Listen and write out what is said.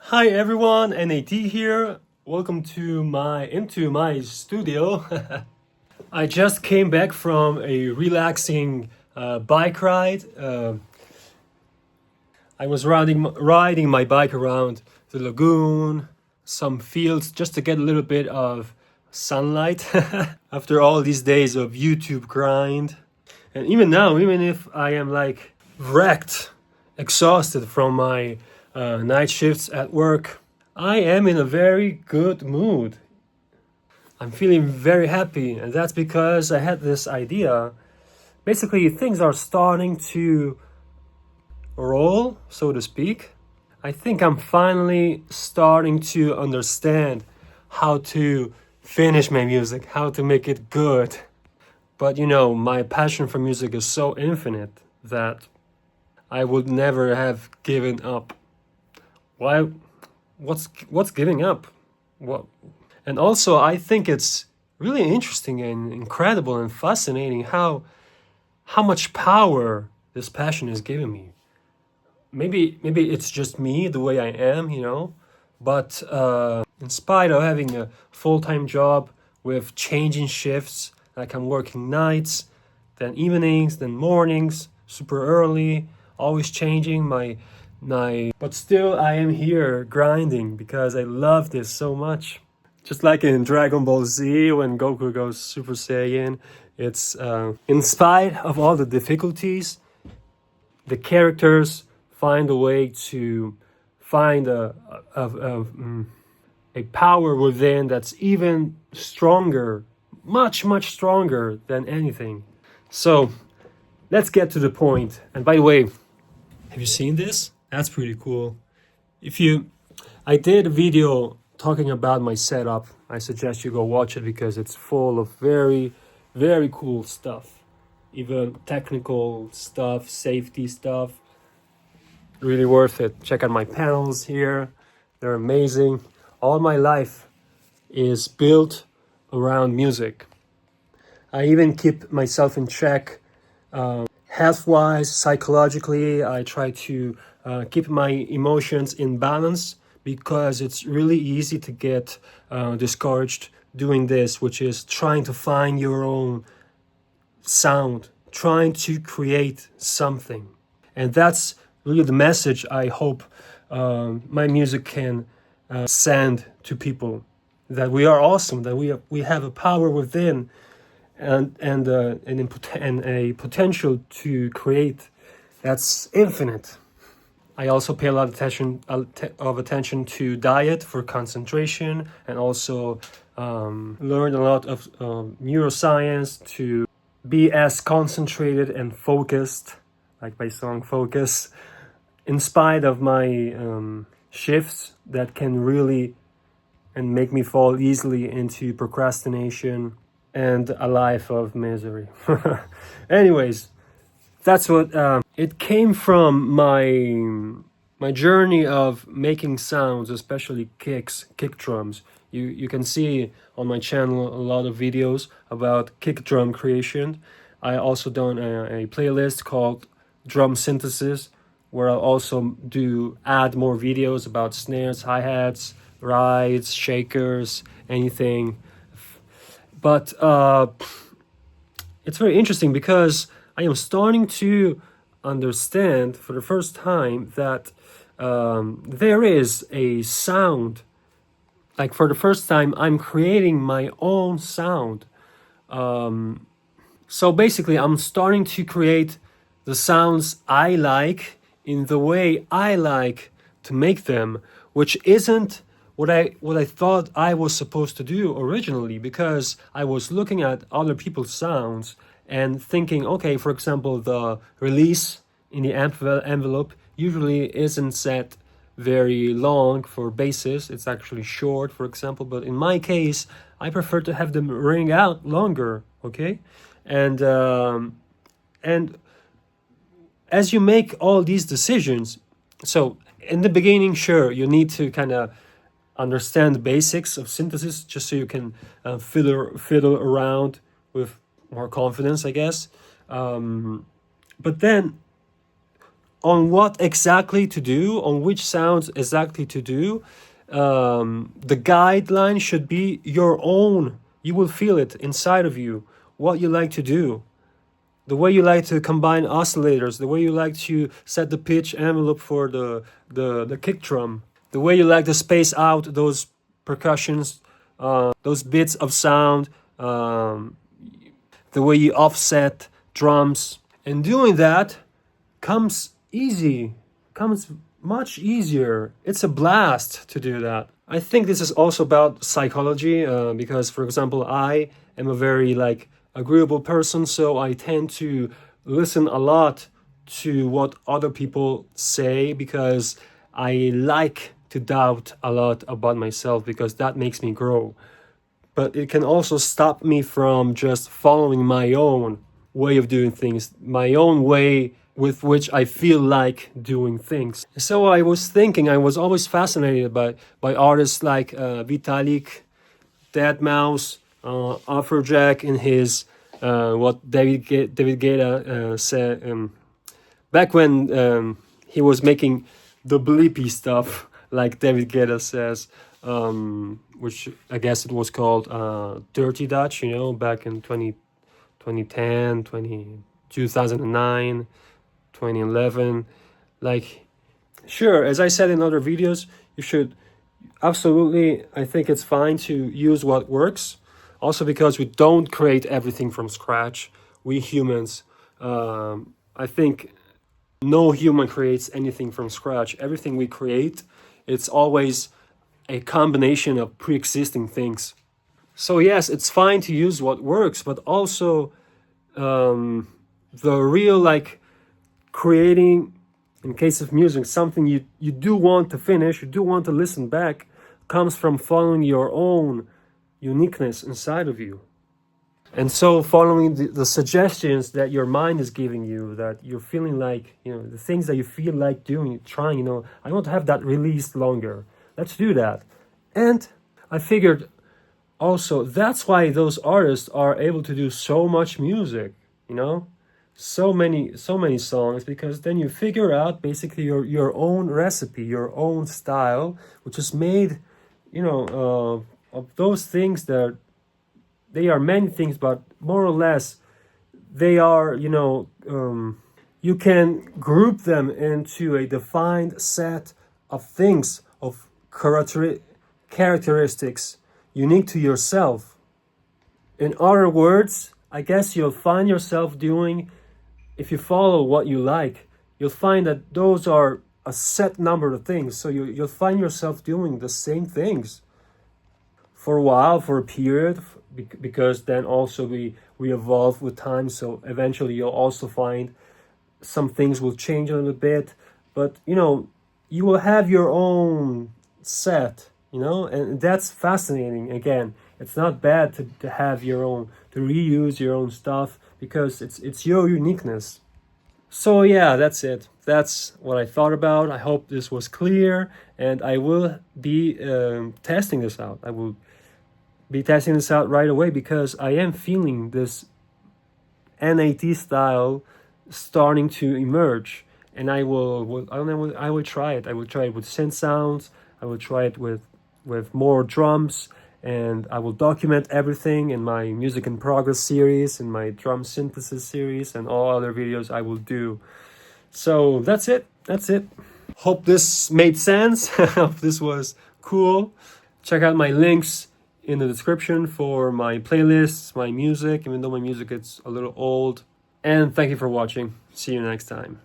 Hi everyone, N.A.T here. Welcome to my studio. I just came back from a relaxing bike ride. I was riding my bike around the lagoon, some fields, just to get a little bit of sunlight after all these days of YouTube grind. And even now, even if I am like wrecked, exhausted from my night shifts at work, I am in a very good mood. I'm feeling very happy, and that's because I had this idea. Basically, things are starting to roll, so to speak. I think I'm finally starting to understand how to finish my music, how to make it good. But my passion for music is so infinite that I would never have given up. Why? What's giving up? What? And also, I think it's really interesting and incredible and fascinating how much power this passion is giving me. Maybe it's just me, the way I am. But in spite of having a full-time job with changing shifts, like I'm working nights, then evenings, then mornings, super early, always changing my night. But still, I am here grinding because I love this so much. Just like in Dragon Ball Z, when Goku goes Super Saiyan, it's in spite of all the difficulties, the characters find a way to find a power within that's even stronger, much stronger than anything. So let's get to the point. And by the way, have you seen this? That's pretty cool. I did a video talking about my setup. I suggest you go watch it because it's full of very, very cool stuff. Even technical stuff, safety stuff. Really worth it. Check out my panels here. They're amazing. All my life is built around music. I even keep myself in check health-wise, psychologically. I try to keep my emotions in balance because it's really easy to get discouraged doing this, which is trying to find your own sound, trying to create something. And that's really the message I hope my music can send to people, that we are awesome, that we have a power within and a potential to create that's infinite. I also pay a lot of attention to diet for concentration, and also learned a lot of neuroscience to be as concentrated and focused, like my song Focus, in spite of my shifts that can really and make me fall easily into procrastination and a life of misery. Anyways, that's what it came from my journey of making sounds, especially kick drums. You can see on my channel a lot of videos about kick drum creation. I also done a playlist called Drum Synthesis, where I'll also add more videos about snares, hi-hats, rides, shakers, anything. But it's very interesting because I am starting to understand for the first time that there is a sound. Like for the first time, I'm creating my own sound. So basically, I'm starting to create the sounds I like in the way I like to make them, which isn't what I thought I was supposed to do originally, because I was looking at other people's sounds and thinking, okay, for example, the release in the envelope usually isn't set very long for basses. It's actually short, for example, but in my case, I prefer to have them ring out longer, okay? And as you make all these decisions, so in the beginning, sure, you need to kind of understand the basics of synthesis just so you can fiddle around with more confidence, I guess. But then on what exactly to do, on which sounds exactly to do. The guideline should be your own. You will feel it inside of you, what you like to do, the way you like to combine oscillators, the way you like to set the pitch envelope for the kick drum, the way you like to space out those percussions, those bits of sound, the way you offset drums. And doing that comes much easier. It's a blast to do that. I think this is also about psychology, because, for example, I am a very agreeable person, so I tend to listen a lot to what other people say, because I like to doubt a lot about myself, because that makes me grow. But it can also stop me from just following my own way of doing things, my own way with which I feel like doing things. So I was thinking, I was always fascinated by artists like Vitalik, Deadmau5, Afrojack in his what David Guetta said back when he was making the bleepy stuff, like David Guetta says, which I guess it was called Dirty Dutch, back in 2010, 2009, 2011. Sure, as I said in other videos, you should absolutely, I think it's fine to use what works. Also because we don't create everything from scratch. We humans, I think no human creates anything from scratch. Everything we create, it's always a combination of pre-existing things. So yes, it's fine to use what works, but also the real creating, in case of music, something you do want to finish, you do want to listen back, comes from following your own uniqueness inside of you. And so following the suggestions that your mind is giving you, that you're feeling like, the things that you feel like doing, trying, I want to have that released longer. Let's do that. And I figured also that's why those artists are able to do so much music, so many songs, because then you figure out basically your own recipe, your own style, which is made, of those things that they are many things, but more or less they are, you can group them into a defined set of things, of characteristics unique to yourself. In other words, I guess you'll find yourself doing, if you follow what you like, you'll find that those are a set number of things. So you'll find yourself doing the same things for a while, for a period, because then also we evolve with time. So eventually you'll also find some things will change a little bit, but you will have your own set, and that's fascinating. Again, it's not bad to have your own, to reuse your own stuff, because it's your uniqueness. So yeah, that's it. That's what I thought about. I hope this was clear, and I will be testing this out. I will be testing this out right away, because I am feeling this N.A.T style starting to emerge, and I will try it. I will try it with synth sounds. I will try it with more drums, and I will document everything in my Music in Progress series, in my drum synthesis series, and all other videos I will do. So that's it. Hope this made sense. Hope this was cool. Check out my links in the description for my playlists, my music, even though my music is a little old. And thank you for watching. See you next time.